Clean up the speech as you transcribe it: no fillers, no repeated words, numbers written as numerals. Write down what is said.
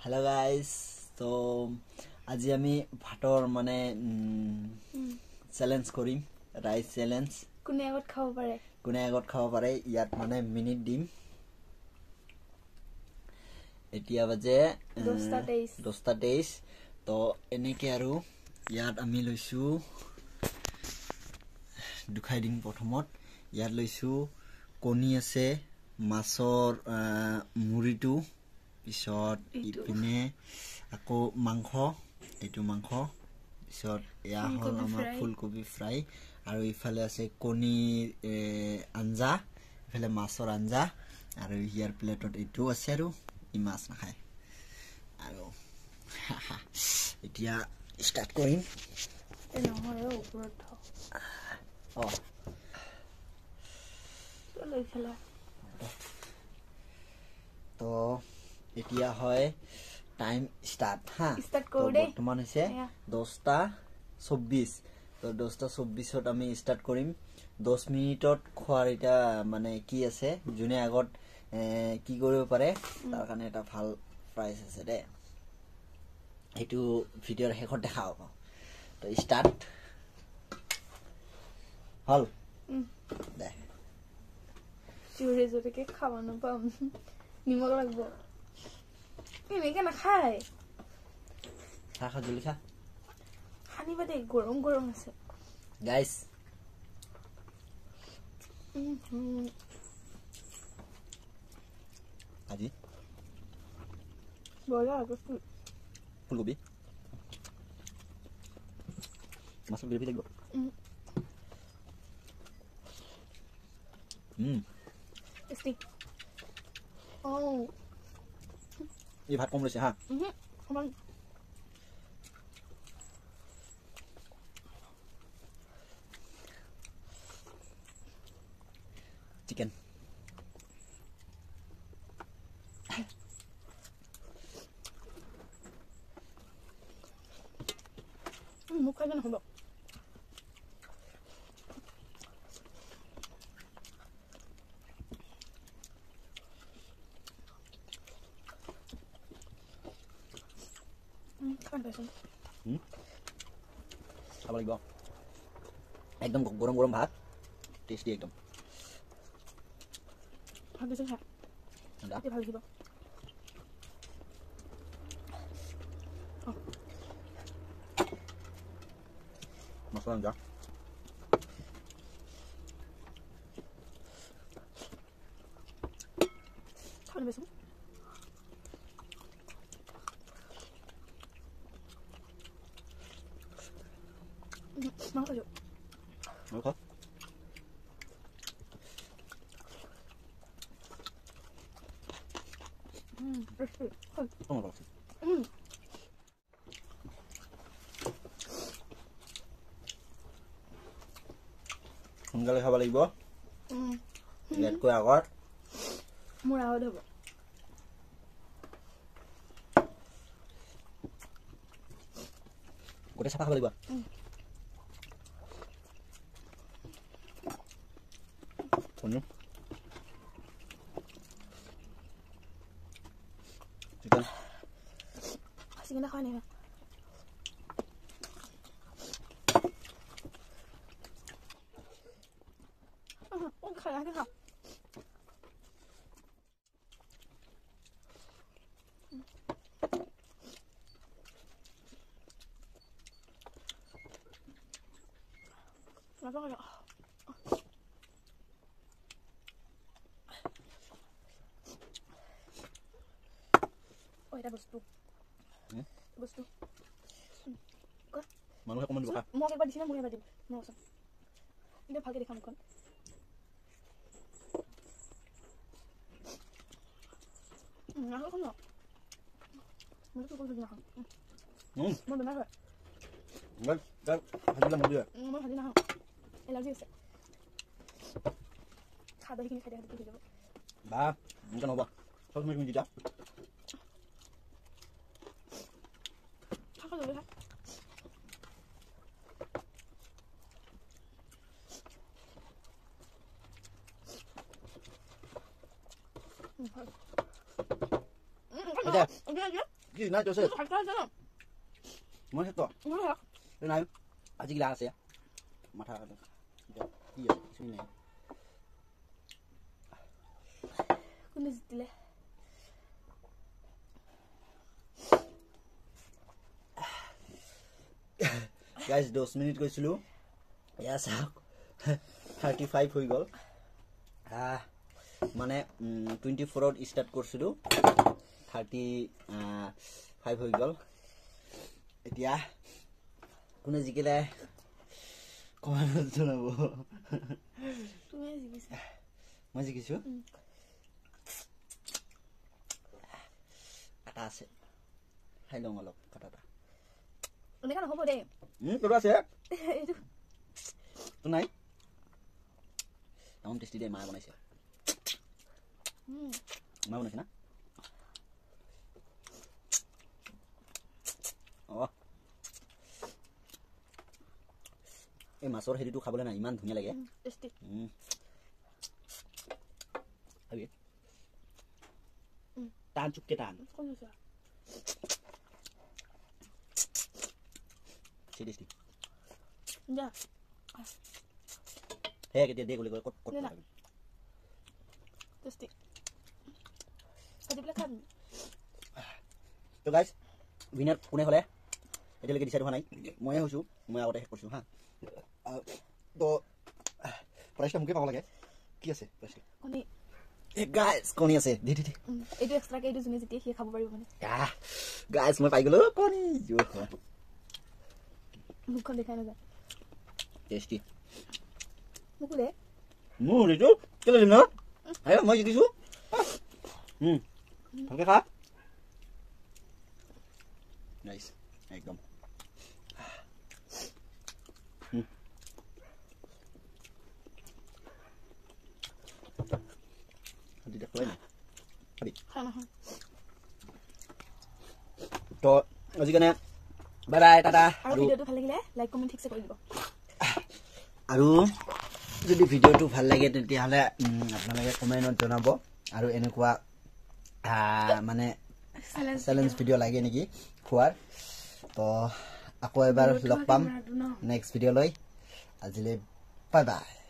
Hello guys, so আজি আমি ভাতৰ মানে চ্যালেঞ্জ কৰিম ৰাইস চ্যালেঞ্জ কোনে আগত খাব পাৰে ইয়াত মানে মিনিট দিম এতিয়া বাজে 10:23 তো এনেকে আৰু ইয়াত আমি লৈছো দুখাই দিন প্ৰথমত ইয়াত লৈছো কণী আছে মাছৰ মুৰিটো পিছত ইপিনে আকৌ মাংস এটো মাংস পিছত ইয়া হল আমাৰ ফুলকবি ফ্ৰাই আৰু ইফালে আছে কণী আঞ্জা ইফালে মাছৰ আঞ্জা আৰু ইয়াৰ প্লেটত এটো আছে আৰু ই মাছ নাখায় আৰু এতিয়া স্টাৰ্ট কৰিম নহৰে ওপৰত তো এতিয়া হয় টাইম স্টাৰ্ট স্টাৰ্ট কৰো দে বৰ্তমান হৈছে 10:24 তো 10:24ত আমি স্টাৰ্ট কৰিম 10 মিনিটত খোৱাৰ এটা মানে কি আছে জুনে আগত কি কৰিব পাৰে তাৰ কাৰণে এটা ভাল প্ৰাইজ আছে দে এটো ভিডিওৰ শেষত দেখা হ'ব তো স্টাৰ্ট হল দে চিউৰে জোৰকে খাব নাপাম নিমখ লাগব এনেকে নাখায় খা জলদি খা খানিবা দে গৰম গৰম আছে গাইস আজি বলা আগত ফুলকবি মাছৰ গ্ৰেভি লাগিব স্টিক এই ভাত কম লৈছে হা সমান চিকেন মুখ খাই নহ'ব খাব লাগিব একদম গৰম গৰম ভাত টেস্টি একদম ভাত বেছি খা ভাল লাগিব মছলা আঞ্জা খাব বেছি মাংস খালো মাংস সোনকালে খাব লাগিব ইয়াতকৈ আগত মোৰ আগত হ'ব গোটেই চাফা খাব লাগিব চিকেন চিকেন খাই নাই খাই খা এটা বস্তু মানুহে কমেণ্ট দিব মোক এবাৰ দিছিলে মোক এবাৰ দিম মোৰ ওচৰত কিন্তু ভালকে দেখাম এখন নাখাওঁ ন মই তো কৈছো নাখাওঁ মই বেমাৰ হয় মই ভাজি নাখাওঁ এলাৰ্জি আছে খাব সেইখিনি খাই দিয়া হৈ যাব বা এনেকৈ নহ'ব চব তুমি দিছা খাওঁ জলদি খা Udah. কি নাই তছে খাইছা জানো মই হেতো নাই আজি গিলা আছে মাথা কি আছে কিছু নাই কোনে জিতিলে গাইজ 10 মিনিট কৈছিলো এয়া চাওক 35 হৈ গ'ল মানে 24ত ষ্টাৰ্ট কৰিছিলো 35 হৈ গ'ল এতিয়া কোনে জিকিলে কমেণ্টত জনাব তুমি জিকিছা মই জিকিছো কাটা আছে খাই লওঁ অলপ কাটাটা এনেকা নহ'ব দেই তোৰ আছে এইটো তোৰ নাই তামাম টেষ্টি দে মা বনাইছে মা বনাইছে না এই মাছৰ হেৰিটো খাবলৈ নাই ইমান ধুনীয়া লাগে টেষ্টি টান চুপকে টান টেষ্টি যা হে কেতিয়া দে গলি ক'ত ক'ত টেষ্টি কাটিবলৈ খাম তো গাইজ উইনাৰ কোনে হ'লে এতিয়ালৈকে ডিচাইড হোৱা নাই ময়ে হৈছোঁ মই আগতে শেষ কৰিছোঁ হা তো প্ৰাইজটা মোকে পাব লাগে কি আছে প্ৰাইজটা কণী গাইজ কণী আছে দে এইটো এক্সট্ৰাকে এইটো যোনে যেতিয়া সি খাব পাৰিব মানে গাইজ মই পাই গ'লো কণী মুখখন দেখাই নাযায় টেষ্টি মোকো দে মোৰ এইটো কেলৈ দিম ন মই জিকিছোঁ ভালকৈ খা নাইচ একদম তো আজি কাৰণে বাই বাই টাটা আৰু ভিডিঅ'টো ভাল লাগিলে লাইক কমেণ্ট ঠিকছে কৰি দিব আৰু যদি ভিডিঅ'টো ভাল লাগে তেতিয়াহ'লে আপোনালোকে কমেণ্টত জনাব আৰু এনেকুৱা মানে চেলেঞ্জ ভিডিঅ' লাগে নেকি খোৱাৰ তো আকৌ এবাৰ লগ পাম নেক্সট ভিডিঅ'লৈ আজিলৈ বাই বাই